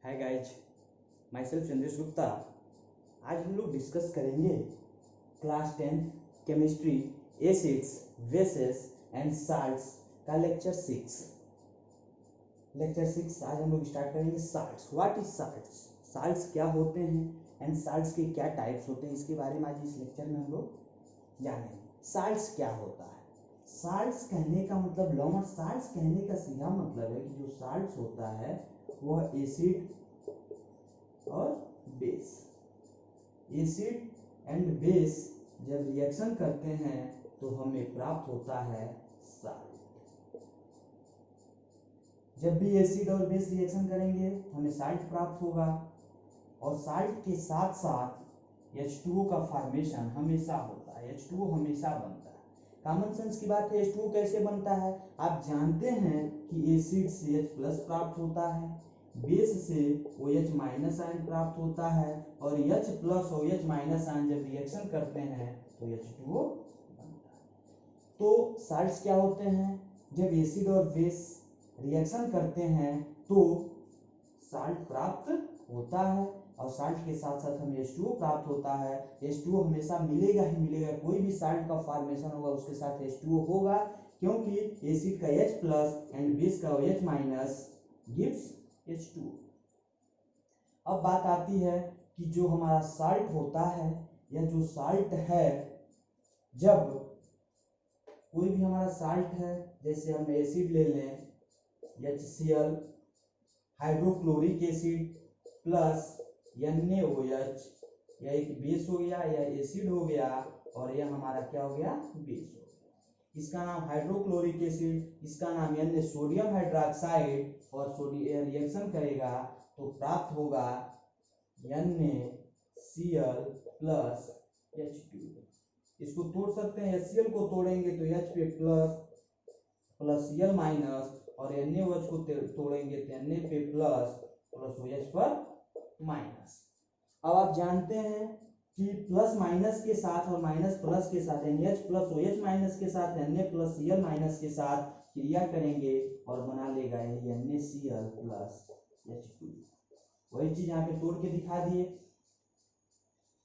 Hi guys, my self Chandresh Gupta. आज हम लोग डिस्कस करेंगे class 10 chemistry acids bases and salts का लेक्चर 6। आज हम लोग स्टार्ट करेंगे salts. What is salts? Salts क्या होते हैं एंड साल्ट्स के क्या टाइप्स होते हैं, इसके बारे में आज इस लेक्चर में हम लोग जानेंगे। साल्ट्स क्या होता है? साल्ट्स कहने का मतलब लॉन्ग साल्ट्स कहने का सीधा मतलब है कि जो साल्ट्स होता है वह एसिड और बेस, एसिड एंड बेस जब रिएक्शन करते हैं तो हमें प्राप्त होता है साल्ट। जब भी एसिड और बेस रिएक्शन करेंगे हमें साल्ट प्राप्त होगा, और साल्ट के साथ साथ H2O का फॉर्मेशन हमेशा होता है। H2O हमेशा बनता है। कॉमन सेंस की बात है, H2O कैसे बनता है? आप जानते हैं कि एसिड से H प्लस प्राप्त होता है, बेस से OH माइनस आयन प्राप्त होता है, और H plus OH minus ion जब रिएक्शन करते हैं तो H2O बनता है। तो साल्ट्स क्या होते हैं? जब एसिड और बेस रिएक्शन करते हैं तो साल्ट प्राप्त होता है, और साल्ट के साथ साथ हमें H2O प्राप्त होता है। H2O हमेशा मिलेगा ही मिलेगा, कोई भी साल्ट का फॉर्मेशन होगा उसके साथ H2O होगा, क्योंकि एसिड का H प्लस एंड बेस का OH माइनस गिव्स H2O। अब बात आती है कि जो हमारा साल्ट होता है या जो साल्ट है, जब कोई भी हमारा साल्ट है, जैसे हम एसिड ले लें HCl, hydrochloric acid plus NaOH, या एक बेस हो गया या एसिड हो गया, और यह हमारा क्या हो गया? बेस हो गया। इसका नाम हाइड्रोक्लोरिक एसिड, इसका नाम Na सोडियम हाइड्रोक्साइड, और सोडियम रिएक्शन करेगा तो प्राप्त होगा NaCl प्लस H2। इसको तोड़ सकते हैं, HCl को तोड़ेंगे तो H पे प्लस Cl माइनस, और NaOH को तोड़ेंगे तो Na पे प्लस OH पर माइनस। अब आप जानते हैं कि प्लस माइनस के साथ और माइनस प्लस के साथ, NaH प्लस OH माइनस के साथ Na प्लस Cl माइनस के साथ क्रिया करेंगे और बना लेगा यही NaCl प्लस H2। वही चीज यहाँ पे तोड़ के दिखा दिए।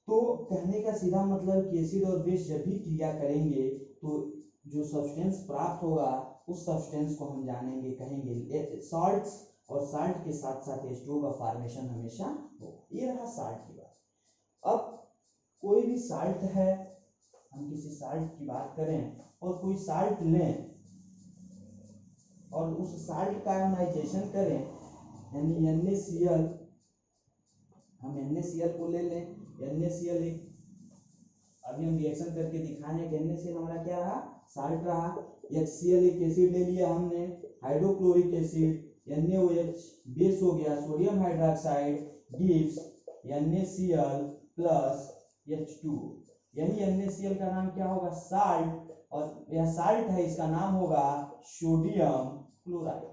तो कहने का सीधा मतलब कि एसिड और बेस जब भी क्रिया करेंगे तो जो सब्सटेंस प्राप्त होगा उस सब्सटेंस को हम जानेंगे, कहेंगे सॉल्ट्स, और साल्ट के साथ साथ H2O का फॉर्मेशन हमेशा हो। ये रहा साल्ट की बात। अब कोई भी साल्ट है, हम किसी साल्ट की बात करें और कोई साल्ट लें और उस साल्ट का आयोनाइजेशन करें, यानी NaCl, हम NaCl को ले लें। NaCl एक अभी हम रिएक्शन करके दिखाएं कि NaCl हमारा क्या रहा? साल्ट रहा। HCl एक एसिड ले लिया हमने, हाइड्रोक्लोरिक एसिड, NaOH बेस हो गया, sodium hydroxide gives NaCl plus H2। यानी NaCl का नाम क्या होगा? साल्ट, और यह साल्ट है, इसका नाम होगा सोडियम क्लोराइड।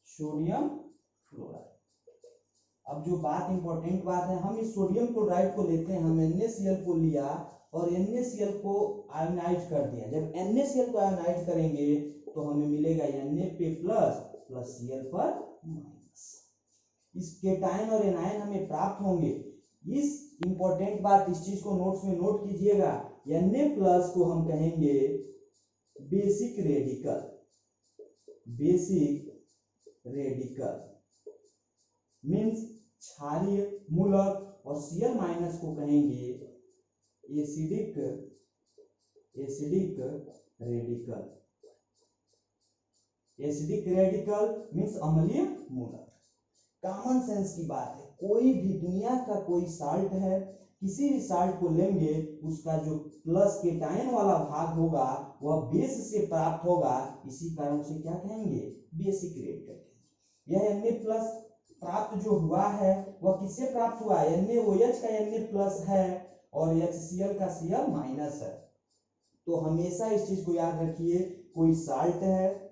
Sodium chloride. अब जो बात इंपॉर्टेंट बात है, हम इस सोडियम क्लोराइड को लेते हैं, हम NaCl को लिया और NaCl को आयोनाइज कर दिया। जब NaCl को आयोनाइज करेंगे तो हमें मिलेगा Na पे प्लस Cl पर माइनस। इस केटायन और एनायन हमें प्राप्त होंगे। इस इंपॉर्टेंट बात, इस चीज को नोट्स में नोट कीजिएगा। Na प्लस को हम कहेंगे basic radical, basic radical means क्षारीय मूलक, और Cl माइनस को कहेंगे acidic radical. Acidic radical means अम्लीय मूलक। कॉमन सेंस की बात है, कोई भी दुनिया का कोई साल्ट है, किसी भी साल्ट को लेंगे उसका जो प्लस केटायन वाला भाग होगा वह बेस से प्राप्त होगा, इसी कारण से क्या कहेंगे? Basic radical. यह Na प्लस प्राप्त जो हुआ है वह किससे प्राप्त हुआ? NaOH का Na प्लस है और HCl का Cl माइनस है। तो हमेशा इस चीज को याद रखिए, कोई साल्ट है,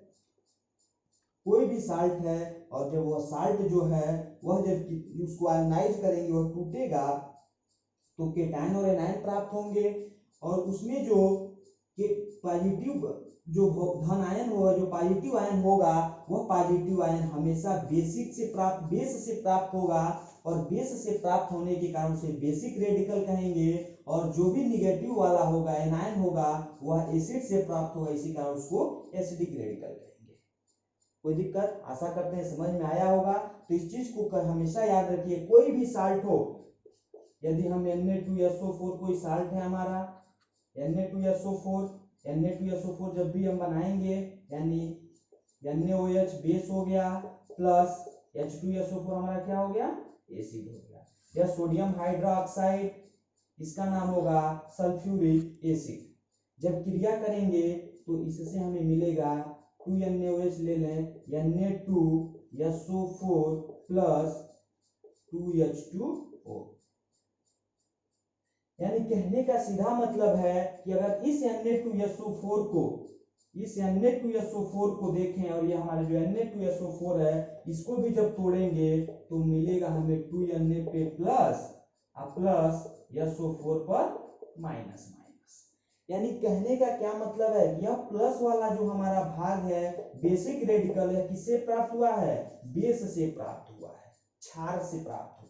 कोई भी साल्ट है, और जब वह साल्ट जो है वह जब उसको आयोनाइज करेंगे वह टूटेगा तो केटायन और एनायन प्राप्त होंगे, और उसमें जो पॉजिटिव जो धन आयन होगा, जो पॉजिटिव आयन होगा वह पॉजिटिव आयन हमेशा बेस से प्राप्त होगा, और बेस से प्राप्त होने के कारण उसे बेसिक रेडिकल कहेंगे, और जो भी निगेटिव वाला होगा एनायन होगा वह एसिड से प्राप्त होगा, इसी कारण उसको एसिडिक रेडिकल कहेंगे। कोई दिक्कत? आशा करते हैं समझ में आया होगा। तो इस चीज को हमेशा याद रखिए, कोई भी साल्ट हो, यदि हम Na2SO4 कोई साल्ट है हमारा, Na2SO4 जब भी हम बनाएंगे, यानी NaOH बेस हो गया प्लस H2SO4 हमारा क्या हो गया? एसिड हो गया। यह सोडियम हाइड्रोक्साइड, इसका नाम होगा सल्फ्यूरिक एसिड। जब क्रिया करेंगे तो इससे हमें मिलेगा 2NaOH ले लें, Na2SO4 प्लस 2H2O। यानी कहने का सीधा मतलब है कि अगर इस Na2SO4 को देखें, और ये हमारे जो Na2SO4 है इसको भी जब तोड़ेंगे तो मिलेगा हमें 2Na पे प्लस SO4 पर माइनस। यानी कहने का क्या मतलब है, यह प्लस वाला जो हमारा भाग है बेसिक रेडिकल है, किससे प्राप्त हुआ है? बेस से प्राप्त हुआ है, क्षार से प्राप्त हुआ है।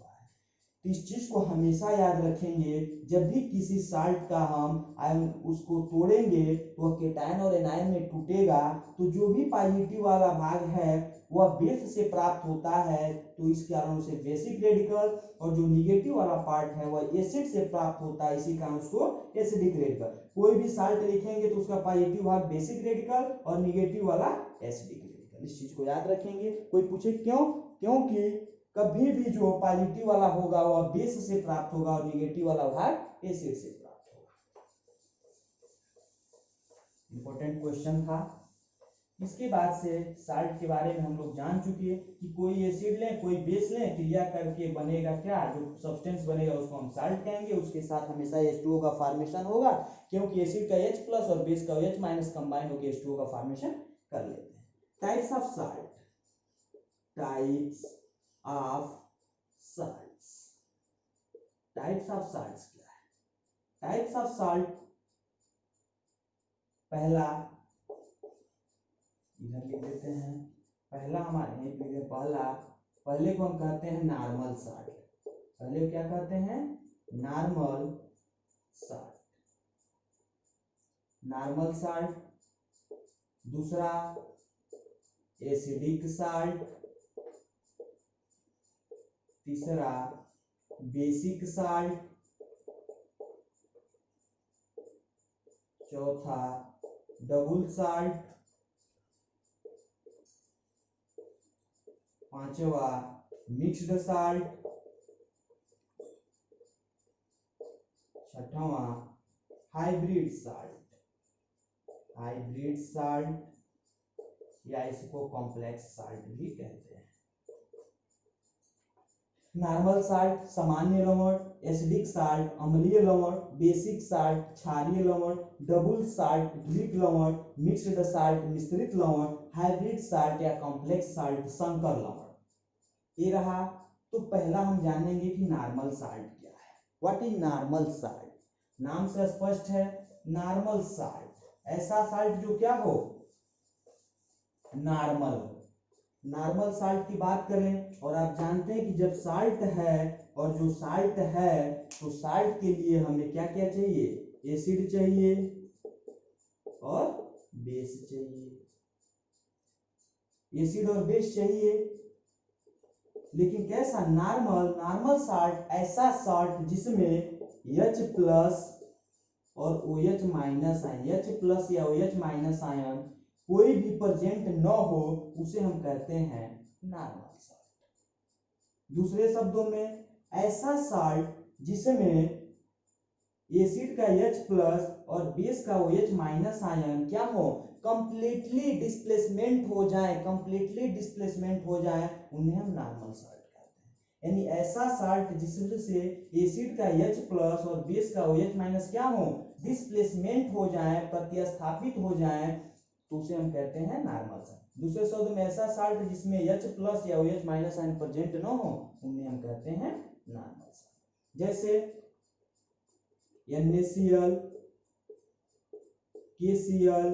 तो इस चीज को हमेशा याद रखेंगे, जब भी किसी साल्ट का हम आयन उसको तोड़ेंगे तो वह केटायन और एनायन में टूटेगा, तो जो भी पॉजिटिव वाला भाग है वह बेस से प्राप्त होता है, तो इस कारण उसे बेसिक रेडिकल, और जो निगेटिव वाला पार्ट है वह एसिड से प्राप्त होता है, इसी कारण उसको एसिडिक रेडिकल। कोई भी साल्ट लिखेंगे तो उसका पॉजिटिव भाग बेसिक रेडिकल और निगेटिव वाला एसिडिक रेडिकल, इस चीज को याद रखेंगे। कोई पूछे क्यों? क्योंकि कभी भी जो पॉजिटिव वाला होगा वह बेस से प्राप्त होगा और निगेटिव वाला भाग एसिड से प्राप्त होगा। इंपॉर्टेंट क्वेश्चन था। इसके बाद से साल्ट के बारे में हम लोग जान चुके कि कोई एसिड लें कोई बेस लें, क्रिया करके बनेगा क्या, जो सब्सटेंस बनेगा उसको हम साल्ट कहेंगे। उसके साथ हमेशा H2O का फॉर्मेशन होगा, क्योंकि एसिड का H प्लस और बेस का OH माइनस कंबाइन होकर H2O का फॉर्मेशन कर लेते हैं। Types of salt, types of salts. Types of salts क्या है? टाइप्स ऑफ साल्ट, पहला इधर लिख देते हैं, पहला हमारे पहले को हम कहते हैं नॉर्मल साल्ट। पहले को क्या कहते हैं? Normal salt, normal salt. दूसरा एसिडिक साल्ट, तीसरा बेसिक साल्ट, चौथा डबल साल्ट, पांचवा मिक्स्ड साल्ट, छठवां हाइब्रिड साल्ट। हाइब्रिड साल्ट या इसको कॉम्प्लेक्स साल्ट भी कहते हैं। नॉर्मल साल्ट सामान्य लवण, एसिडिक साल्ट अम्लीय लवण, बेसिक साल्ट क्षारीय लवण, डबल साल्ट द्विक लवण, मिक्स्ड साल्ट मिश्रित लवण, हाइब्रिड साल्ट या कॉम्प्लेक्स साल्ट संकर लवण। ये रहा। तो पहला हम जानेंगे कि नॉर्मल साल्ट क्या है। What is normal salt? नाम से स्पष्ट है, नॉर्मल साल्ट ऐसा साल्ट जो क्या हो? नॉर्मल हो। नॉर्मल साल्ट की बात करें, और आप जानते हैं कि जब साल्ट है और जो साल्ट है तो साल्ट के लिए हमें क्या क्या चाहिए? एसिड चाहिए और बेस चाहिए। एसिड और बेस चाहिए, लेकिन कैसा? नॉर्मल साल्ट ऐसा साल्ट जिसमें H प्लस और OH minus ion, H plus या OH माइनस आयन कोई भी प्रेजेंट न हो, उसे हम कहते हैं नॉर्मल साल्ट। दूसरे शब्दों में, ऐसा साल्ट जिसमें एसिड का H प्लस और बेस का OH माइनस आयन क्या हो? कंप्लीटली डिस्प्लेसमेंट हो जाए, उन्हें हम नॉर्मल साल्ट कहते हैं। यानी ऐसा साल्ट जिससे एसिड का H प्लस और बेस का OH माइनस क्या हो? डिस्प्लेसमेंट हो जाए, प्रतिस्थापित हो जाए, तो उसे हम कहते हैं नॉर्मल साल्ट। दूसरे शब्द में, ऐसा साल्ट जिसमें H प्लस या OH माइनस आयन प्रेजेंट न हो, उन्हें हम कहते हैं नॉर्मल साल्ट। जैसे NaCl, KCl,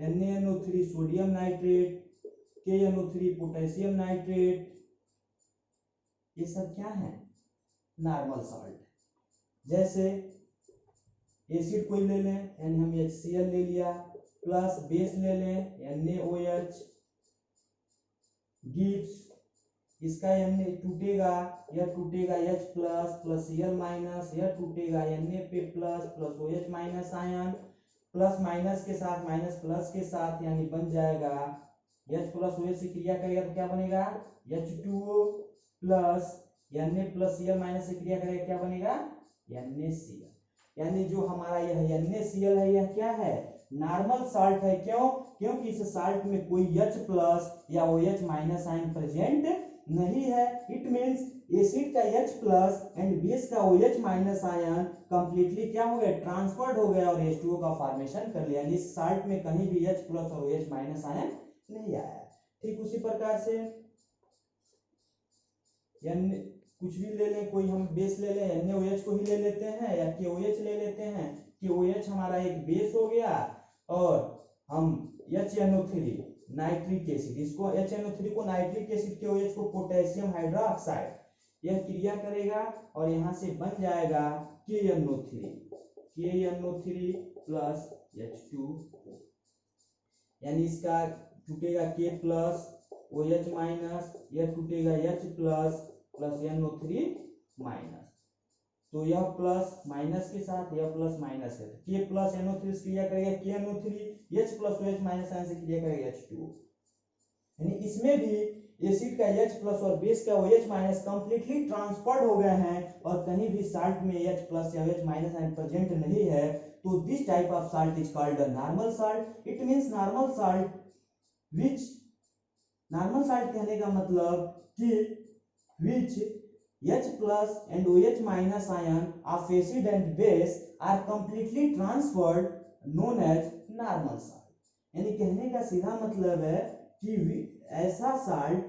NaNO3 sodium nitrate, KNO3 potassium nitrate, ये सब क्या है? Normal salt. जैसे एसिड कोई ले लें, यानी हम HCl ले लिया, प्लस बेस ले लें NaOH, गिब्स, इसका Na टूटेगा, यह टूटेगा H plus plus Cl minus, यह टूटेगा Na पे plus plus OH minus ion, plus minus के साथ माइनस प्लस के साथ, यानी बन जाएगा H प्लस OH से क्रिया करेगा तो क्या बनेगा? H2O plus Na plus Cl minus से क्रिया करेगा क्या बनेगा? NaCl। यानी जो हमारा यह NaCl है यह क्या है? नॉर्मल साल्ट है। क्यों? क्योंकि इस साल्ट में कोई H प्लस या OH माइनस आयन प्रेजेंट नहीं है। इट मींस एसिड का H प्लस एंड बेस का OH माइनस आयन कंप्लीटली क्या हो गया? ट्रांसफर्ड हो गया और H2O का फॉर्मेशन कर लिया। यानी इस साल्ट में कहीं भी H प्लस और OH माइनस आयन नहीं आया। ठीक उसी प्रकार से कुछ भी ले लें, कोई हम बेस ले लें, NaOH को ही ले लेते हैं या KOH ले लेते हैं। KOH हमारा एक बेस हो गया और हम HNO3 नाइट्रिक एसिड, इसको HNO3 को नाइट्रिक एसिड, KOH को पोटेशियम हाइड्रोक्साइड, यह क्रिया करेगा और यहाँ से बन जाएगा KNO3 प्लस H2O। यानी इसका टूटेगा K प्लस OH माइनस, यह टूटेगा H plus plus NO3 minus. तो यह प्लस माइनस के साथ, यह प्लस माइनस के साथ, K प्लस NO3 से क्रिया करेगा KNO3, H plus OH minus ion से क्रिया करेगा H2O। यानी इसमें भी एसिड का H प्लस और बेस का OH माइनस कंप्लीटली ट्रांसफर्ड हो गए हैं और कहीं भी साल्ट में H प्लस या OH माइनस आयन प्रेजेंट नहीं है। तो this type of salt is called a normal salt. It means normal salt which, normal salt कहने का मतलब कि which H plus and OH minus ion of acid and base are completely transferred known as normal salt। यानी कहने का सीधा मतलब है कि ऐसा साल्ट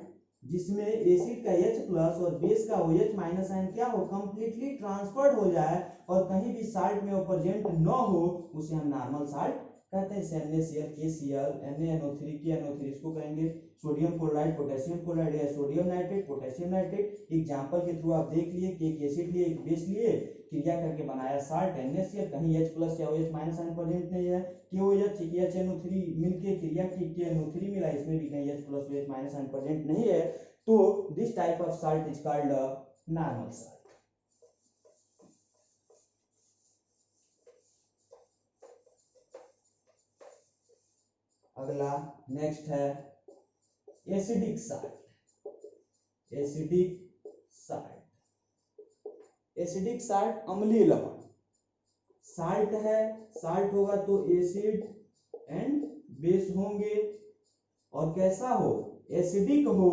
जिसमें एसिड का H प्लस और बेस का OH माइनस आयन क्या हो? कंप्लीटली ट्रांसफर्ड हो जाए और कहीं भी साल्ट में वो प्रेजेंट न हो, उसे हम नॉर्मल साल्ट कहते हैं। NaCl, KCl, NaNO3, KNO3, इसको कहेंगे सोडियम क्लोराइड, पोटेशियम क्लोराइड या sodium nitrate, potassium nitrate. Example के थ्रू आप देख लिए कि एक एसिड लिए, एक बेस लिए, क्रिया करके बनाया साल्ट NaCl, कहीं H प्लस या OH माइनस आयन प्रेजेंट नहीं है। KOH, HNO3 मिलके क्रिया की, KNO3 मिला, इसमें भी कहीं H plus OH minus ion present नहीं है। तो this type of salt is called normal salt. अगला नेक्स्ट है acidic salt. Acidic salt, acidic salt अम्लीय लवण साल्ट है। साल्ट होगा तो एसिड एंड बेस होंगे और कैसा हो? एसिडिक हो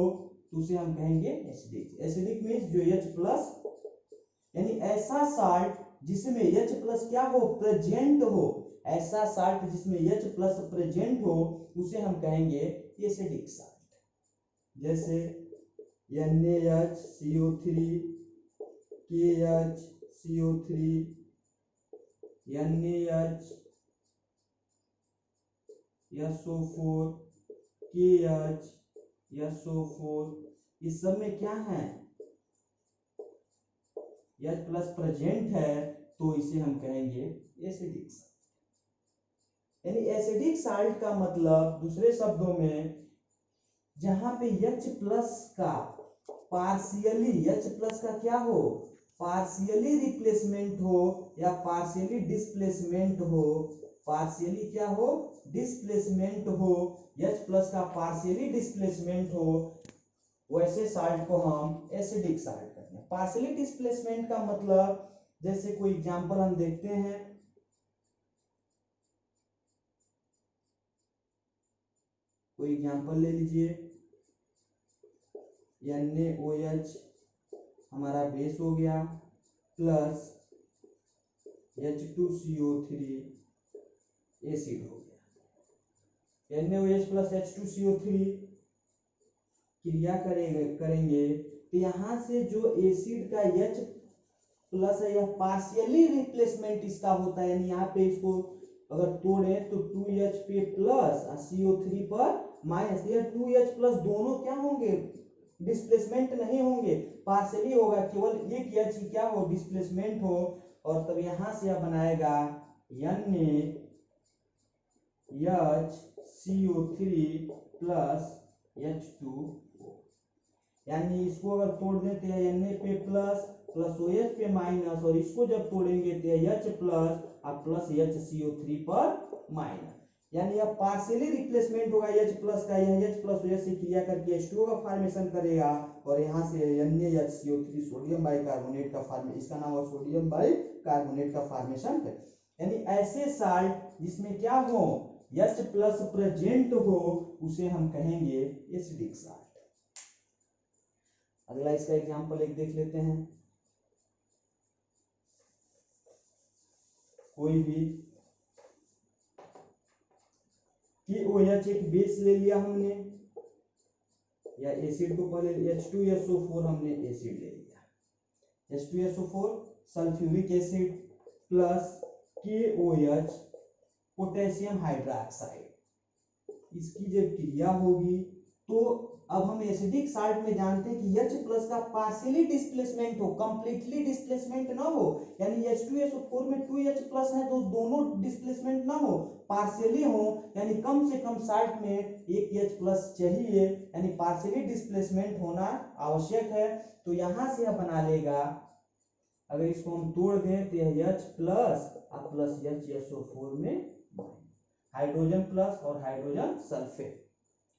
तो उसे हम कहेंगे एसिडिक। एसिडिक मींस जो H प्लस, यानी ऐसा साल्ट जिसमें H प्लस क्या हो? प्रेजेंट हो। ऐसा साल्ट जिसमें H प्लस प्रेजेंट हो उसे हम कहेंगे एसिडिक साल्ट। जैसे NaHCO3, KHCO3, NaH, SO4, KH, SO4, इस सब में क्या है? H प्लस प्रेजेंट है तो इसे हम कहेंगे एसिडिक साल्ट। यानी एसिडिक साल्ट का मतलब दूसरे शब्दों में जहां पे H प्लस का पार्शियली, H प्लस का क्या हो? पार्शियली रिप्लेसमेंट हो या पार्शियली डिस्प्लेसमेंट हो। पार्शियली क्या हो? डिस्प्लेसमेंट हो। H प्लस का पार्शियली डिस्प्लेसमेंट हो, वैसे साल्ट को हम एसिडिक साल्ट कहते हैं। पार्शियली डिस्प्लेसमेंट का मतलब, जैसे कोई एग्जांपल हम देखते हैं, कोई एग्जांपल ले लीजिए। NaOH हमारा बेस हो गया प्लस H2CO3 एसिड हो गया। NaOH प्लस H2CO3 क्रिया करेंगे तो यहाँ से जो एसिड का H प्लस है यह पार्शियली रिप्लेसमेंट इसका होता है। यानी यहाँ पे इसको अगर तोड़े तो 2H पे प्लस और CO3 पर माइनस। ये 2H प्लस दोनों क्या होंगे, डिस्प्लेसमेंट नहीं होंगे, पार्शियली होगा, केवल एक H ही क्या हो, डिस्प्लेसमेंट हो। और तब यहां से यह बनाएगा NaHCO3 प्लस H2O। यानी इसको अगर तोड़ देते हैं Na पे प्लस प्लस OH पे माइनस, और इसको जब तोड़ेंगे तो H प्लस और प्लस HCO3 पर माइनस। यानी यह पार्शियली रिप्लेसमेंट होगा H प्लस का, यह H प्लस OH से क्रिया करके H2O का फॉर्मेशन करेगा, और यहाँ से NaHCO3 सोडियम बाइकार्बोनेट का फॉर्मेशन, इसका नाम है सोडियम बाइकार्बोनेट का फॉर्मेशन है। यानी ऐसे साल्ट जिसमें क्या हो, H प्लस प्रेजेंट हो, उसे हम कहेंगे एसिडिक साल्ट। अगला इसका एग्जांपल एक देख लेते हैं। कोई भी KOH एक बेस ले लिया हमने, या एसिड को पहले H2SO4 हमने एसिड ले लिया, H2SO4 sulphuric acid plus KOH potassium hydroxide, इसकी जब क्रिया होगी तो अब हम एसिडिक साल्ट में जानते हैं कि H प्लस का पार्शियली डिस्प्लेसमेंट हो, कंप्लीटली डिस्प्लेसमेंट ना हो। यानी H2SO4 में 2H प्लस है तो दोनों डिस्प्लेसमेंट ना हो, पार्शियली हो। यानी कम से कम साल्ट में एक H प्लस चाहिए, यानी पार्शियली डिस्प्लेसमेंट होना आवश्यक है। तो यहां से यह बना लेगा, अगर इसको हम तोड़ दें तो यह H प्लस और प्लस HSO4 में हाइड्रोजन प्लस और हाइड्रोजन सल्फेट,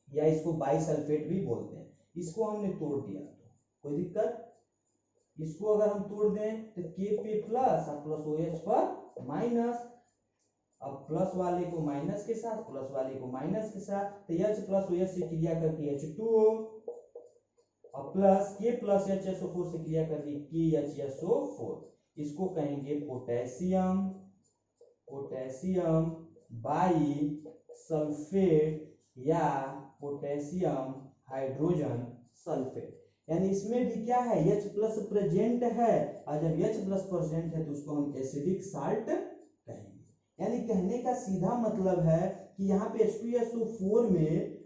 या इसको बाइसल्फेट भी बोलते हैं। इसको हमने तोड़ दिया तो कोई दिक्कत, इसको अगर हम तोड़ दें तो K पे प्लस और प्लस OH पर माइनस, अब प्लस वाले को माइनस के साथ, प्लस वाले को माइनस के साथ, तो H प्लस OH से क्रिया करके H2O, और प्लस K प्लस HSO4 से क्रिया करके KHSO4, इसको कहेंगे पोटेशियम बाई सल्फेट या पोटेशियम हाइड्रोजन सल्फेट। यानी इसमें भी क्या है, H प्लस प्रेजेंट है, और जब H प्लस प्रेजेंट है तो उसको हम एसिडिक साल्ट कहेंगे। यानी कहने का सीधा मतलब है कि यहाँ पे H2SO4 में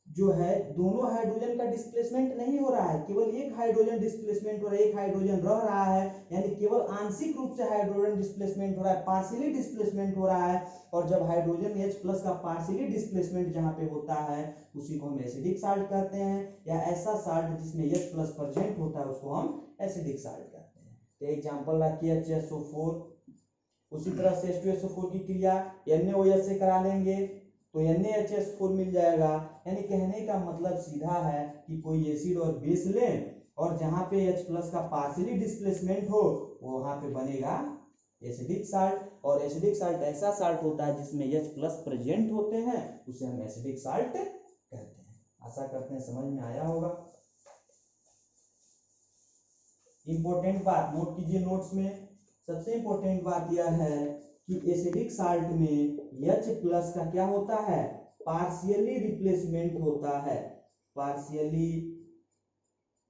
जो है दोनों हाइड्रोजन का डिस्प्लेसमेंट नहीं हो रहा है, केवल एक हाइड्रोजन डिस्प्लेसमेंट हो रहा है, एक हाइड्रोजन रह रहा है। यानी केवल आंशिक रूप से हाइड्रोजन डिस्प्लेसमेंट हो रहा है, पार्शियली डिस्प्लेसमेंट हो रहा है। और जब हाइड्रोजन H प्लस का पार्शियली डिस्प्लेसमेंट जहां पे होता है उसी को हम एसिडिक साल्ट कहते हैं, या ऐसा साल्ट जिसमें H प्लस प्रेजेंट होता है उसको हम एसिडिक साल्ट कहते हैं। तो एग्जांपल रखिए HSO4, उसी तरह से H2SO4 की क्रिया NaOH से करा लेंगे तो NaHS4 मिल जाएगा। यानी कहने का मतलब सीधा है कि कोई एसिड और बेस लें, और जहां पे H प्लस का पार्शियली डिस्प्लेसमेंट हो वहां पे बनेगा एसिडिक साल्ट। और एसिडिक साल्ट ऐसा साल्ट होता है जिसमें H प्लस प्रेजेंट होते हैं, उसे हम एसिडिक साल्ट कहते हैं। आशा करते हैं समझ में आया होगा। इंपॉर्टेंट बात नोट कीजिए, नोट्स में सबसे इंपॉर्टेंट बात यह है कि एसिडिक साल्ट में H प्लस का क्या होता है, पार्शियली रिप्लेसमेंट होता है, पार्शियली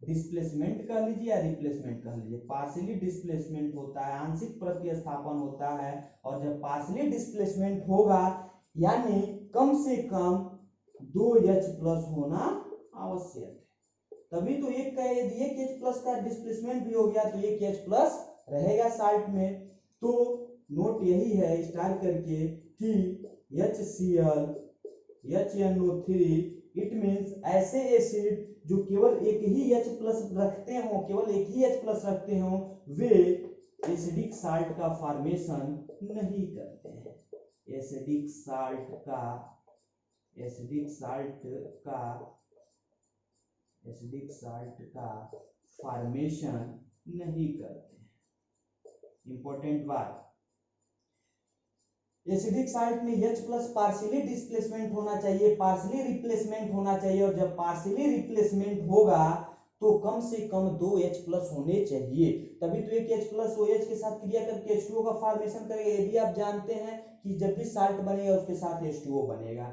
डिस्प्लेसमेंट कह लीजिए या रिप्लेसमेंट कह लीजिए, पार्शियली डिस्प्लेसमेंट होता है, आंशिक प्रतिस्थापन होता है। और जब पार्शियली डिस्प्लेसमेंट होगा यानी कम से कम 2H प्लस होना आवश्यक है, तभी तो एक का, यदि एक H प्लस का डिस्प्लेसमेंट भी हो गया तो एक H प्लस रहेगा साल्ट में। तो नोट यही है स्टार करके कि HCl HNO3 इट मींस ऐसे एसिड जो केवल एक ही H प्लस रखते हो, केवल एक ही H प्लस रखते हो, वे एसिडिक साल्ट का फॉर्मेशन नहीं करते हैं, एसिडिक साल्ट का फॉर्मेशन नहीं करते हैं। इंपॉर्टेंट बात, एसिडिक साल्ट में H प्लस पार्शियली डिस्प्लेसमेंट होना चाहिए, पार्शियली रिप्लेसमेंट होना चाहिए, और जब पार्शियली रिप्लेसमेंट होगा तो कम से कम 2H प्लस होने चाहिए, तभी तो एक H प्लस OH के साथ क्रिया करके H2O का फॉर्मेशन करेगा। ये भी आप जानते हैं कि जब भी साल्ट बनेगा उसके साथ H2O बनेगा,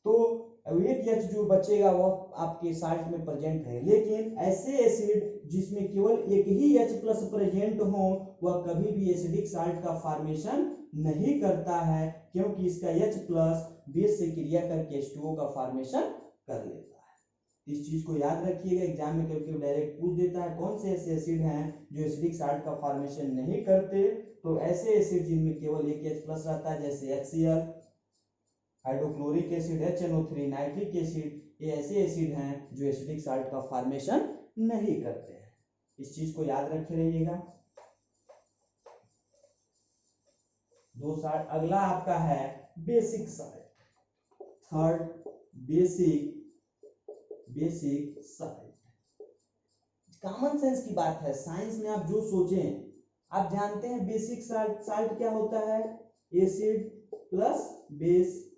तो एक H जो बचेगा वो आपके साल्ट में प्रेजेंट है। लेकिन ऐसे एसिड जिसमें केवल एक ही H प्लस प्रेजेंट हो वह कभी भी एसिडिक साल्ट का फॉर्मेशन नहीं करता है, क्योंकि इसका H प्लस बेस से क्रिया करके H2O का फॉर्मेशन कर लेता है। इस चीज को याद रखिएगा, एग्जाम में कभी डायरेक्ट पूछ देता है कौन से ऐसे एसिड हैं जो एसिडिक साल्ट का फॉर्मेशन नहीं करते। तो ऐसे एसिड जिनमें केवल एक H प्लस रहता है, जैसे HCl, hydrochloric acid, HNO3, nitric acid, ये ऐसे एसिड हैं जो एसिडिक साल्ट का फॉर्मेशन नहीं करते हैं। इस चीज को याद रखे रहिएगा। दो साल्ट, अगला आपका है basic salt. Third basic salt. Common sense की बात है, साइंस में आप जो सोचें, आप जानते हैं बेसिक साल्ट क्या होता है, एसिड प्लस बेस।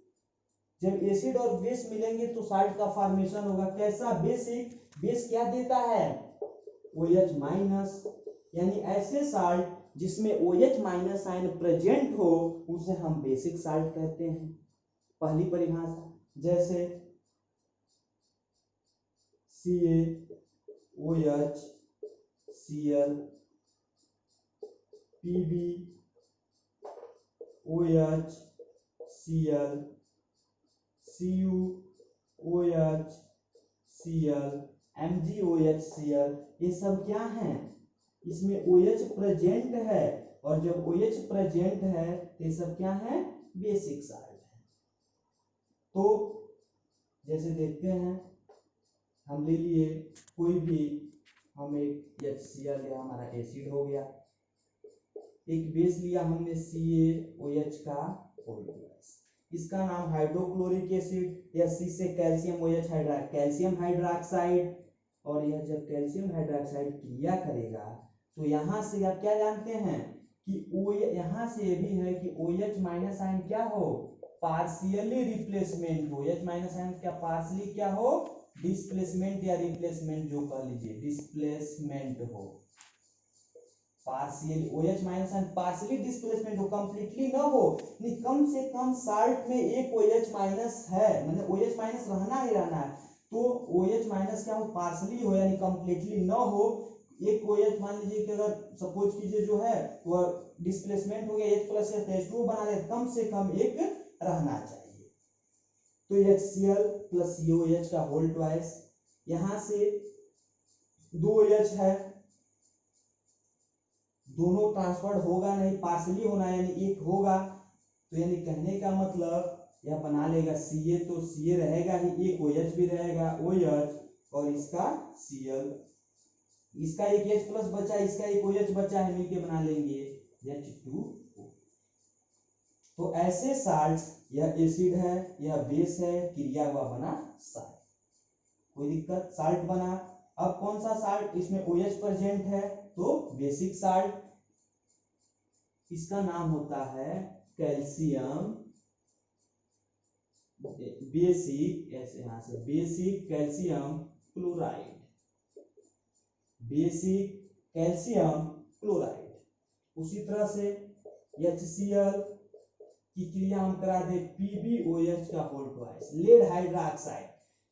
जब एसिड और बेस मिलेंगे तो साल्ट का फॉर्मेशन होगा। कैसा? बेसिक। बेस क्या देता है? OH minus. यानी ऐसे साल्ट जिसमें OH माइनस आयन प्रेजेंट हो उसे हम बेसिक साल्ट कहते हैं। पहली परिभाषा, जैसे CaOH, Cl, PbOH, Cl, CuOH, Cl, MgOH, Cl, ये सब क्या हैं? इसमें OH प्रेजेंट है, और जब OH प्रेजेंट है तो ये सब क्या है? बेसिक साल्ट है। तो जैसे देखते हैं, हम ले लिए कोई भी, हम एक HCl लिया, हमारा एसिड हो गया। एक बेस लिया हमने CaOH का होल्ड, इसका नाम हाइड्रोक्लोरिक एसिड, या C से कैल्शियम OH कैल्शियम हाइड्रोक्साइड। और यह जब कैल्शियम हाइड्रोक्साइड क्रिया करेगा तो यहाँ से आप क्या जानते हैं कि यहाँ से ये भी है कि OH माइनस आयन क्या हो? पार्शियली रिप्लेसमेंट हो। OH माइनस आयन क्या पार्शियली क्या हो? डिस्प्लेसमेंट या रिप्लेसमेंट, जो कह लीजिए, डिस्प्लेसमेंट हो। Partially OH minus ion partially displacement हो, कंप्लीटली ना हो। नहीं, कम से कम साल्ट में एक OH माइनस है, मतलब OH माइनस रहना ही रहना है। तो OH माइनस क्या हो? पार्शियली हो, यानी कंप्लीटली ना हो। एक OH मान लीजिए कि अगर सपोज कीजिए जो है वो डिस्प्लेसमेंट हो गया, H प्लस H2 बना रहे, कम से कम एक रहना चाहिए। तो HCl प्लस COH का होल ट्वाइस, यहां से 2 OH है, दोनों ट्रांसफर होगा नहीं, पार्शियली होना यानी एक होगा। तो यानी कहने का मतलब यह बना लेगा Ca, तो Ca रहेगा ही, एक OH भी रहेगा OH, और इसका Cl, इसका एक H प्लस बचा, इसका एक OH बचा है, मिलके बना लेंगे H2O। तो ऐसे साल्ट, यह एसिड है, यह बेस है, क्रिया हुआ बना साल्ट। कोई दिक्कत? साल्ट बना। अब कौन सा साल्ट? इसमें OH प्रेजेंट है तो बेसिक साल्ट। इसका नाम होता है कैल्शियम बेसिक, ऐसे यहां से basic calcium chloride, basic calcium chloride. उसी तरह से HCl की क्रिया हम करा दे PbOH का whole twice, lead hydroxide,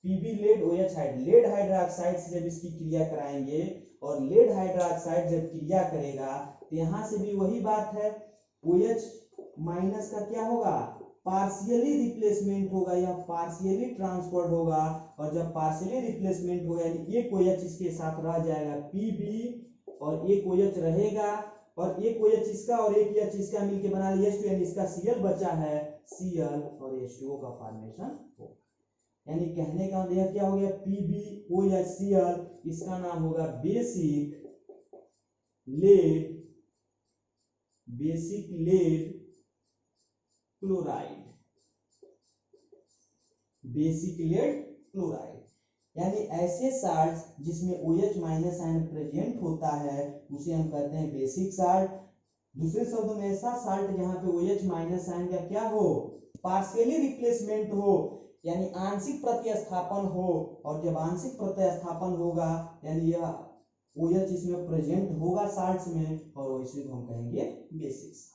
Pb lead OH हाइड, लेड हाइड्रोक्साइड से जब इसकी क्रिया कराएंगे, और लेड हाइड्रोक्साइड जब क्रिया करेगा तो यहां से भी वही बात है, OH माइनस का क्या होगा? पार्शियली रिप्लेसमेंट होगा, या पार्शियली ट्रांसफर्ड होगा। और जब पार्शियली रिप्लेसमेंट होगा यानी एक OH इसके साथ रह जाएगा Pb, और एक OH रहेगा, और एक OH इसका और एक OH इसका मिलके बना लिया H2, यानी इसका Cl बचा है, Cl और H2O का फॉर्मेशन होगा। यानी कहने का मतलब क्या हो गया? PbOHCl, इसका नाम होगा basic lead chloride, basic lead chloride. यानी ऐसे साल्ट जिसमें OH माइनस आयन प्रेजेंट होता है उसे हम कहते हैं बेसिक साल्ट। दूसरे शब्दों में ऐसा साल्ट जहां पे OH माइनस आयन का क्या हो? पार्शियली रिप्लेसमेंट हो, यानी आंशिक प्रतिस्थापन हो। और जब आंशिक प्रतिस्थापन होगा यानी यह OH इसमें प्रेजेंट होगा साल्ट्स में, और इसे हम कहेंगे बेसिक साल्ट।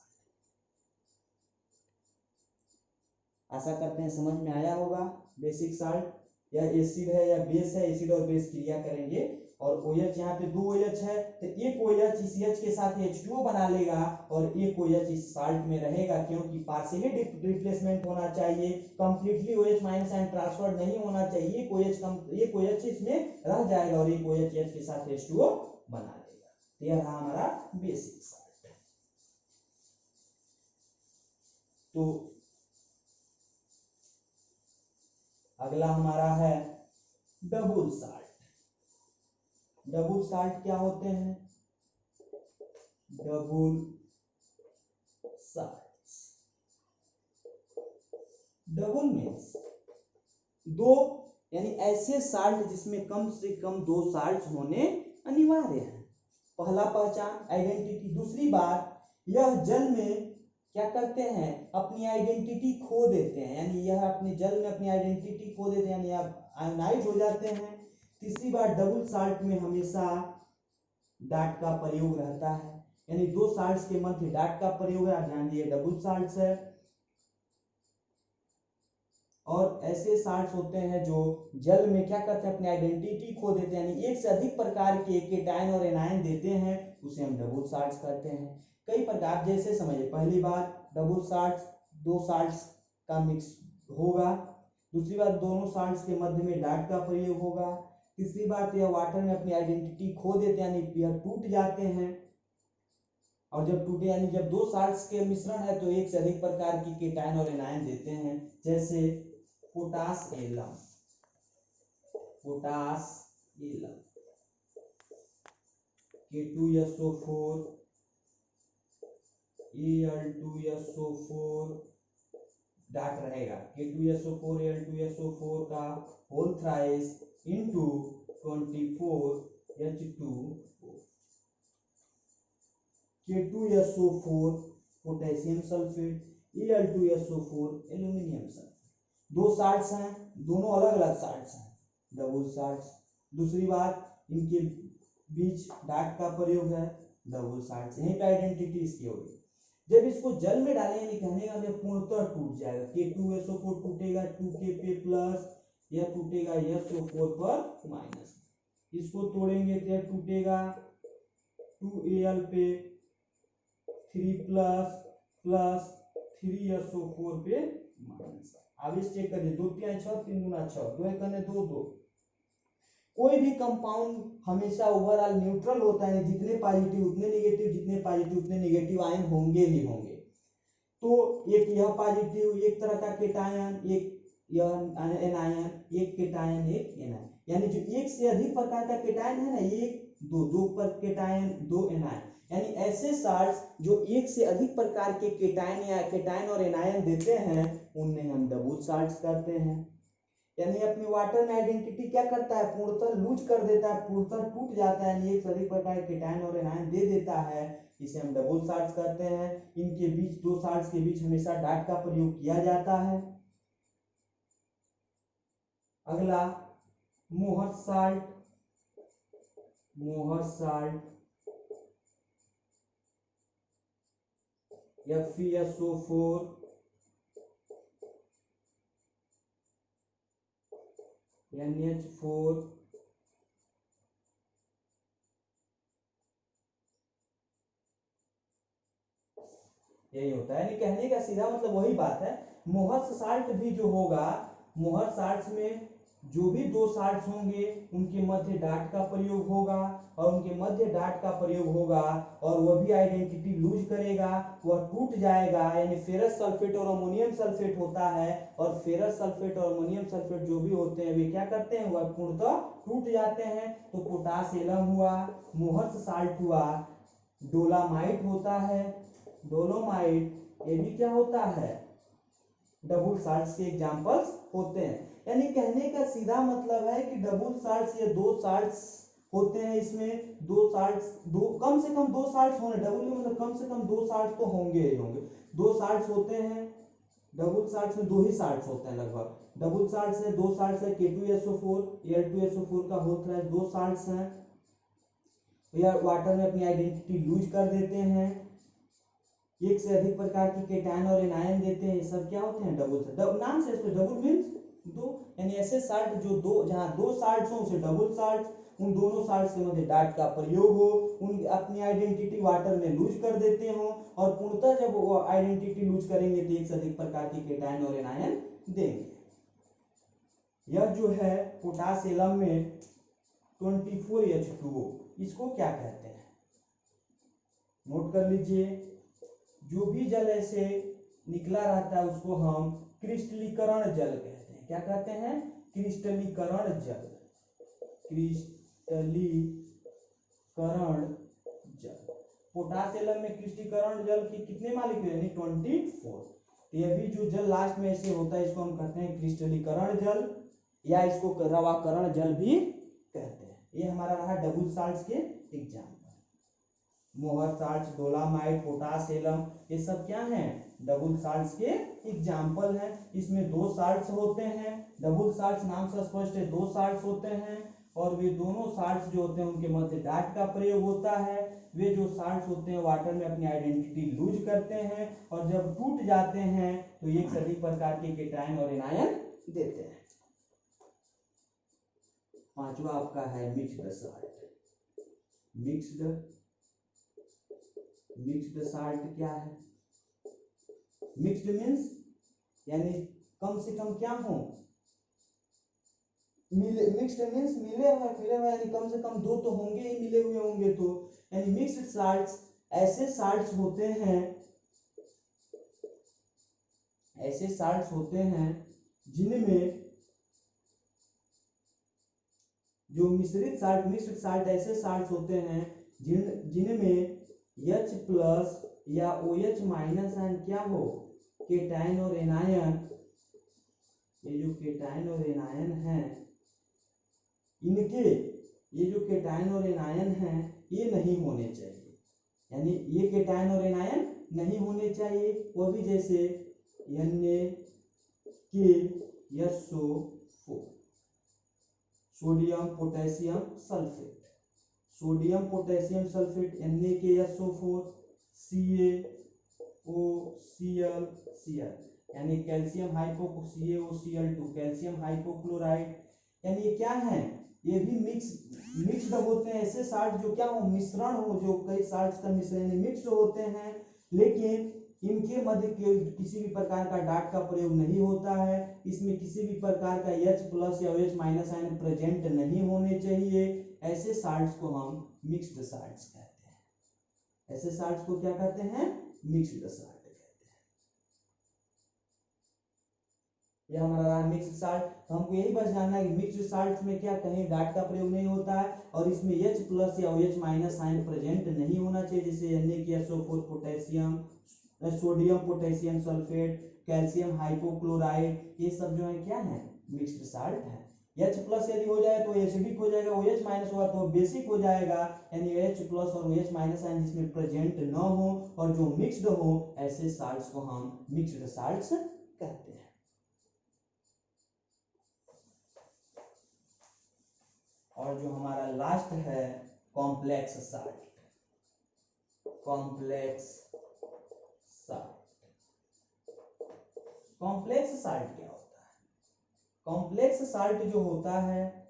आशा करते हैं समझ में आया होगा। बेसिक साल्ट या एसिड है या बेस है, एसिड और बेस क्रिया करेंगे और OH यहाँ पे 2 OH है तो एक OH इस H के साथ H2O बना लेगा और एक OH इस साल्ट में रहेगा, क्योंकि पार्शियली रिप्लेसमेंट होना चाहिए, completely OH minus ion transfer नहीं होना चाहिए। एक OH इसमें रह जाएगा और एक OH H के साथ H2O बना लेगा। तो यह रहा हमारा बेसिक साल्ट। तो अगला हमारा है डबल साल्ट। डबल साल्ट क्या होते हैं? डबल साल्ट, डबल मीन्स दो, यानी ऐसे साल्ट जिसमें कम से कम 2 साल्ट होने अनिवार्य है। पहला पहचान आइडेंटिटी। दूसरी बात, यह जल में क्या करते हैं? अपनी आइडेंटिटी खो देते हैं, यानी यह अपने जल में अपनी आइडेंटिटी खो देते हैं, यानी आप आयोनाइज हो जाते हैं। तीसरी बात, डबल साल्ट में हमेशा डाट का प्रयोग रहता है, यानी 2 साल्ट्स के मध्य डाट का प्रयोग है। ध्यान दिए, डबल साल्ट्स है। और ऐसे साल्ट्स होते हैं जो जल में क्या करते हैं? अपनी आइडेंटिटी खो देते हैं, यानी एक से अधिक प्रकार के केटायन और एनायन देते हैं, उसे हम डबल साल्ट्स कहते हैं। कई प्रकार, जैसे समझिए, पहली बात डबल साल्ट्स 2 साल्ट्स का मिक्स होगा। दूसरी बात, दोनों साल्ट्स के मध्य में डाट का प्रयोग होगा। तीसरी बात, यह वाटर में अपनी आइडेंटिटी खो देते हैं, यानी यह टूट जाते हैं। और जब टूटे, यानी जब 2 साल्ट्स के मिश्रण है तो एक से अधिक प्रकार की केटायन और एनायन देते हैं, जैसे potash alum, potash alum, K2SO4, Al2SO4, dot रहेगा K2SO4 Al2SO4 का whole thrice into 24H2O, K2SO4 potassium sulphate, Al2SO4 aluminium sulphate. 2 salts हैं, दोनों अलग अलग साल्ट्स हैं, डबल साल्ट्स। दूसरी बात, इनके बीच डाट का प्रयोग है, डबल साल्ट्स। यहीं पे आइडेंटिटी इसकी होगी। जब इसको जल में डालें, यानी कहने का मतलब पूर्णतः टूट जाएगा। K2SO4 टूटेगा 2K पे प्लस, यह टूटेगा SO4 पर माइनस। इसको तोड़ेंगे तो यह टूटेगा 2Al पे 3 प्लस प्लस 3SO4 पे माइनस। अब इस चेक करिए, 2 3 6 3 गुना 6, 2 1 2 2। कोई भी कंपाउंड हमेशा ओवरऑल न्यूट्रल होता है, जितने पॉजिटिव उतने नेगेटिव, जितने पॉजिटिव उतने नेगेटिव आयन होंगे ही होंगे। तो एक यह पॉजिटिव, एक तरह का केटायन, एक यह एनायन, एक केटायन एक एनायन, यानी जो एक से अधिक प्रकार का केटायन है ना, एक दो पर केटायन 2 एनायन, यानी ऐसे साल्ट्स जो एक से अधिक प्रकार के केटायन या केटायन और एनायन देते हैं, उन्हें हम डबल साल्ट्स कहते हैं। यानी अपनी वाटर में आइडेंटिटी क्या करता है? पूर्णतः लूज कर देता है, पूर्णतः टूट जाता है, यानी एक से अधिक प्रकार के केटायन और एनायन दे देता है, इसे हम डबल साल्ट्स कहते हैं। इनके बीच 2 साल्ट्स के बीच हमेशा डाट का प्रयोग किया जाता है। अगला मोहर साल्ट, मोहर साल्ट FeSO4 NH4 यही होता है। कहने का सीधा मतलब वही बात है। मोहर साल्ट भी जो होगा, मोहर साल्ट में जो भी 2 साल्ट होंगे उनके मध्य डाट का प्रयोग होगा, और उनके मध्य डाट का प्रयोग होगा और वह भी आइडेंटिटी लूज करेगा, वह टूट जाएगा, यानी फेरस सल्फेट और अमोनियम सल्फेट होता है, और फेरस सल्फेट और अमोनियम सल्फेट जो भी होते हैं वे क्या करते हैं? वह पूर्णतः टूट जाते हैं। तो पोटास एलम हुआ, मोहर साल्ट हुआ, डोलामाइट होता है, डोलोमाइट ये भी क्या होता है? डबल साल्ट्स के एग्जांपल्स होते हैं। यानी कहने का सीधा मतलब है कि डबल साल्ट्स ये 2 साल्ट्स होते हैं, इसमें 2 साल्ट्स, कम से कम 2 साल्ट्स होने, डबल में मतलब कम से कम 2 साल्ट्स तो होंगे ही होंगे। 2 साल्ट्स होते हैं, डबल साल्ट्स में 2 ही साल्ट्स होते हैं लगभग। डबल साल्ट्स है 2 साल्ट्स है, K2SO4 Al2SO4 का होल थ्राइस 2 साल्ट्स हैं। यह वाटर में अपनी आइडेंटिटी लूज कर देते हैं, एक से अधिक प्रकार की केटायन और एनायन देते हैं, सब क्या होते हैं? डबल। नाम से इसको डबल मीन्स 2, यानी ऐसे साल्ट जो 2, जहां 2 साल्ट्स हो उसे डबल साल्ट, उन दोनों साल्ट्स के मध्य डाट का प्रयोग हो, उन अपनी आइडेंटिटी वाटर में लूज कर देते हो, और पूर्णतः जब वो आइडेंटिटी लूज करेंगे तो एक से अधिक प्रकार के केटायन और एनायन देंगे। यह जो है पोटास एलम में 24H2O, इसको क्या कहते हैं, नोट कर लीजिए। जो भी जल ऐसे निकला रहता है उसको हम क्रिस्टलीकरण जल कहते हैं। क्या कहते हैं, क्रिस्टलीकरण जल, क्रिस्टलीकरण जल। पोटासियम में क्रिस्टलीकरण जल की कितने मालिक्यूल यानी 24। तो यह भी जो जल लास्ट में ऐसे होता है इसको हम कहते हैं क्रिस्टलीकरण जल, या इसको रवाकरण जल भी कहते हैं। ये हमारा रहा डबल साल्ट्स के एग्जाम्पल। मोहर साल्ट्स, डोलामाइट, पोटास एलम, ये सब क्या हैं, डबल साल्ट्स के एग्जाम्पल हैं। इसमें दो साल्ट्स होते हैं, डबल साल्ट्स नाम से स्पष्ट है, दो साल्ट्स होते हैं, और वे दोनों साल्ट्स जो होते हैं उनके मध्य डाट का प्रयोग होता है। वे जो साल्ट्स होते हैं वाटर में अपनी आइडेंटिटी लूज करते हैं, और जब टूट जाते हैं तो एक से अधिक प्रकार के केटायन और एनायन देते हैं। पांचवा आपका है मिक्स्ड साल्ट। मिक्स्ड साल्ट क्या है, मिक्स्ड मीन्स यानी कम से कम क्या हो, मिक्स्ड मीन्स मिले हुए फिरे हुए, यानी कम से कम दो तो होंगे ही, मिले हुए होंगे तो, यानी मिक्स्ड साल्ट्स ऐसे साल्ट्स होते हैं जिनमें जो मिश्रित साल्ट, मिक्स्ड साल्ट ऐसे साल्ट्स होते हैं जिनमें H प्लस या OH माइनस आयन क्या हो, केटायन और एनायन। ये जो केटायन और एनायन हैं इनके, ये जो केटायन और एनायन हैं ये नहीं होने चाहिए, यानी ये केटायन और एनायन नहीं होने चाहिए। वो भी जैसे NaKSO4, sodium potassium sulphate, sodium potassium sulphate NaKSO4, CaOCl, यानी कैल्शियम CaOCl2, कैल्शियम हाइपोक्लोराइड, यानी ये क्या है, ये भी मिक्स्ड होते हैं। ऐसे साल्ट जो क्या हो, मिश्रण हो, जो कई साल्ट्स का मिश्रण मिक्स्ड होते हैं, लेकिन इनके मध्य किसी भी प्रकार का डाट का प्रयोग नहीं होता है। इसमें किसी भी प्रकार का H प्लस या OH माइनस आयन प्रेजेंट नहीं होने चाहिए। ऐसे साल्ट्स को हम मिक्स्ड साल्ट्स कहते हैं। ऐसे साल्ट्स को क्या कहते हैं, मिक्स्ड साल्ट कहते हैं। यह हमारा मिक्स्ड साल्ट। तो हमको यही बस जानना है कि मिक्स्ड साल्ट्स में क्या कहीं डाट का प्रयोग नहीं होता है, और इसमें H प्लस या OH माइनस आयन प्रेजेंट नहीं होना चाहिए, जैसे NaKSO4 potassium, sodium potassium sulphate, calcium hypochloride, ये सब जो है क्या है, मिक्स्ड साल्ट है। H प्लस यदि हो जाए तो एसिडिक हो जाएगा, OH माइनस हुआ तो बेसिक हो जाएगा, यानी H प्लस और OH माइनस आयन जिसमें प्रेजेंट न हो और जो मिक्स्ड हो, ऐसे साल्ट्स को हम मिक्स्ड साल्ट्स कहते हैं। और जो हमारा लास्ट है कॉम्प्लेक्स साल्ट। कॉम्प्लेक्स साल्ट क्या होता है, कॉम्प्लेक्स साल्ट जो होता है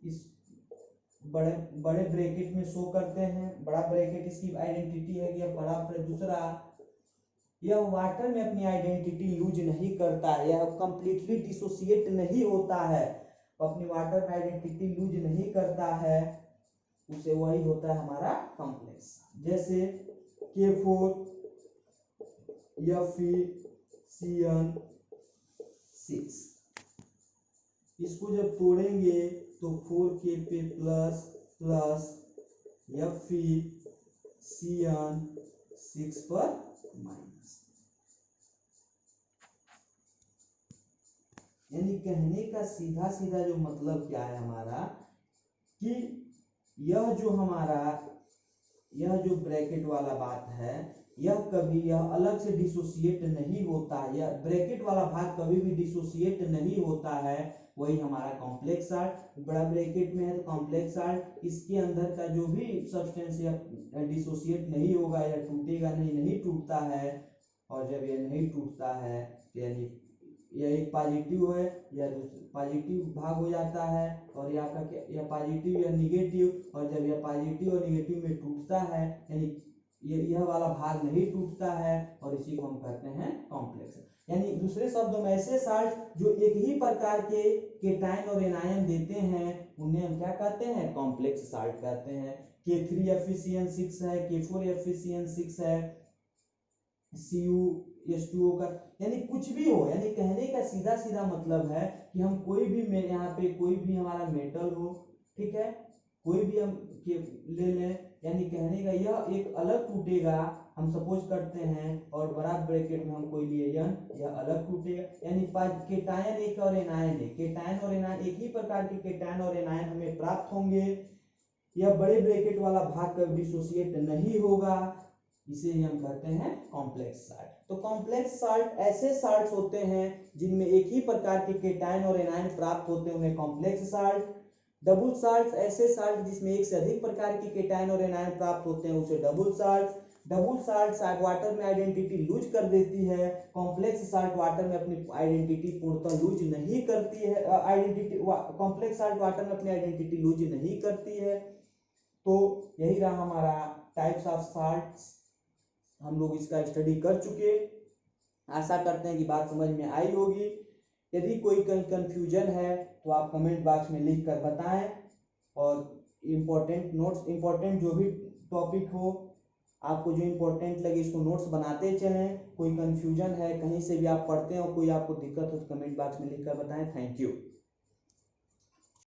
इस बड़े बड़े ब्रैकेट में शो करते हैं। बड़ा ब्रैकेट इसकी आइडेंटिटी है कि बड़ा, दूसरा यह वाटर में अपनी आइडेंटिटी लूज नहीं करता है, यह कंप्लीटली डिसोसिएट नहीं होता है, अपनी वाटर में आइडेंटिटी लूज नहीं करता है, उसे वही होता है हमारा कॉम्प्लेक्स। जैसे K4 FeCN6, इसको जब तोड़ेंगे तो 4Kp प्लस प्लस FeCN6 पर माइनस। यानी कहने का सीधा सीधा जो मतलब क्या है हमारा, कि यह जो ब्रैकेट वाला बात है, यह कभी यह अलग से डिसोसिएट नहीं होता है, यह ब्रैकेट वाला भाग कभी भी डिसोसिएट नहीं होता है, वही हमारा कॉम्प्लेक्स साल्ट। बड़ा ब्रैकेट में है तो कॉम्प्लेक्स साल्ट, इसके अंदर का जो भी सब्सटेंस या डिसोसिएट नहीं होगा या टूटेगा नहीं टूटता है, और जब यह नहीं टूटता है तो यानी यह एक पॉजिटिव है, यह पॉजिटिव भाग हो जाता है, और यह आपका क्या, यह पॉजिटिव यह निगेटिव, और जब यह पॉजिटिव और निगेटिव में टूटता है यानी यह वाला भाग नहीं टूटता है, और इसी को हम कहते हैं कॉम्प्लेक्स। यानी दूसरे शब्दों में ऐसे साल्ट जो एक ही प्रकार के केटायन और एनायन देते हैं उन्हें हम क्या कहते हैं, कॉम्प्लेक्स साल्ट कहते हैं। K3FeCN6 है, K4FeCN6 है, CuH2O का, यानी कुछ भी हो, यानी कहने का सीधा सीधा मतलब है कि हम कोई भी यहाँ पे कोई भी हमारा मेटल हो, ठीक है, कोई भी हम ले लें, यानी कहने का यह एक अलग टूटेगा, हम सपोज करते हैं, और बड़ा ब्रैकेट में हम कोई लिए यन, यह अलग टूटेगा, यानी केटायन एक और एनायन है, केटायन और एनायन एक ही प्रकार के केटायन और एनायन हमें प्राप्त होंगे, यह बड़े ब्रैकेट वाला भाग कभी डिसोसिएट नहीं होगा, इसे हम कहते हैं कॉम्प्लेक्स साल्ट। तो कॉम्प्लेक्स साल्ट ऐसे साल्ट्स होते हैं जिनमें एक ही प्रकार के केटायन और एनायन प्राप्त होते हैं, उन्हें कॉम्प्लेक्स साल्ट। डबल साल्ट ऐसे साल्ट जिसमें एक से अधिक प्रकार के केटायन और एनायन प्राप्त होते हैं, उसे double salt. Double salt water में आइडेंटिटी लूज कर देती है, कॉम्प्लेक्स साल्ट वाटर में अपनी आइडेंटिटी पूर्णतः लूज नहीं करती है, कॉम्प्लेक्स साल्ट वाटर में अपनी आइडेंटिटी लूज नहीं करती है। तो यही रहा हमारा टाइप्स ऑफ साल्ट्स, हम लोग इसका स्टडी कर चुके, आशा करते हैं कि बात समझ में आई होगी। यदि कोई कंफ्यूजन है तो आप कमेंट बॉक्स में लिख कर बताएं, और इम्पोर्टेंट नोट्स, इम्पोर्टेंट जो भी टॉपिक हो, आपको जो इम्पोर्टेंट लगे इसको नोट्स बनाते चलें। कोई कंफ्यूजन है, कहीं से भी आप पढ़ते हैं और कोई आपको दिक्कत हो तो कमेंट बॉक्स में लिख कर बताएं। Thank you.